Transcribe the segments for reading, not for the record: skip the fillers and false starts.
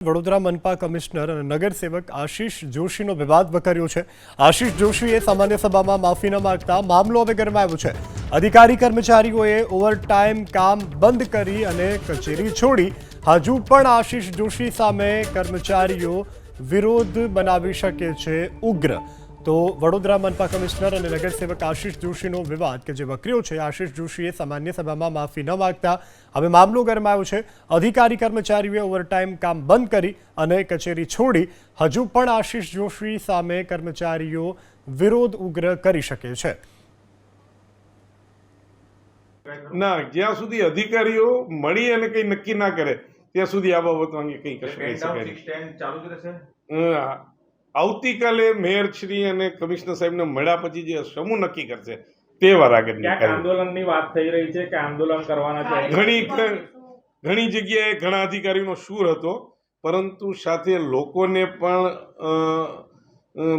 Vadodara મનપા commissioner અને નગરસેવક આશિષ જોશીનો વિવાદ વકર્યો છે। આશિષ જોશીએ સામાન્ય સભામાં માફી ન માંગતા મામલો હવે ગરમાયો છે। અધિકારી કર્મચારીઓએ ઓવરટાઈમ કામ બંધ કરી અને કચેરી છોડી હજુ પણ આશિષ જોશી સામે કર્મચારીઓ વિરોધ બનાવી શકે છે ઉગ્ર। તો વડોદરા મનપા કમિશનર અને નગરસેવક આશિષ જોશીનો વિવાદ કે જે વકર્યો છે। આશિષ જોશીએ સામાન્ય સભામાં માફી ન માંગતા હવે મામલો ગરમાયો છે। અધિકારી કર્મચારીઓએ ઓવરટાઈમ કામ બંધ કરી અને કચેરી છોડી હજુ પણ આશિષ જોશી સામે કર્મચારીઓ વિરોધ ઉગ્ર કરી શકે છે। ના, જ્યાં સુધી અધિકારીઓ મળી અને કંઈ નક્કી ના કરે ત્યાં સુધી આ બાબત અંગે કંઈ કશું કહી શકાય। આવતીકાલે મેયરશ્રી અને કમિશનર સાહેબને મળ્યા પછી જે સમૂહ નક્કી કરશે તે વાર આગળની આંદોલનની વાત થઈ રહી છે કે આંદોલન કરવાના છે। ઘણી જગ્યાએ ઘણા અધિકારીઓનો સૂર હતો, પરંતુ સાથે લોકોને પણ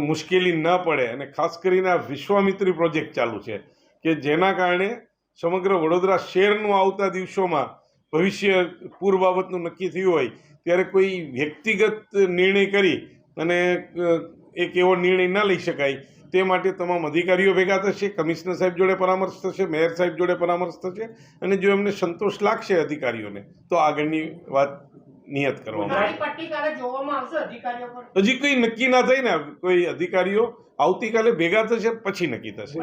મુશ્કેલી ન પડે અને ખાસ કરીને આ વિશ્વામિત્રી પ્રોજેક્ટ ચાલુ છે કે જેના કારણે સમગ્ર વડોદરા શહેરનું આવતા દિવસોમાં ભવિષ્ય પૂર બાબતનું નક્કી થયું હોય ત્યારે કોઈ વ્યક્તિગત નિર્ણય કરી અને એક એવો નિર્ણય ન લઈ શકાય તે માટે તમામ અધિકારીઓ ભેગા થશે, કમિશનર સાહેબ જોડે પરામર્શ થશે, મેયર સાહેબ જોડે પરામર્શ થશે અને જો એમને સંતોષ લાગશે અધિકારીઓને તો આગળની વાત નિયત કરવામાં આવશે। હજી કંઈ નક્કી ના થાય ને, કોઈ અધિકારીઓ આવતીકાલે ભેગા થશે પછી નક્કી થશે।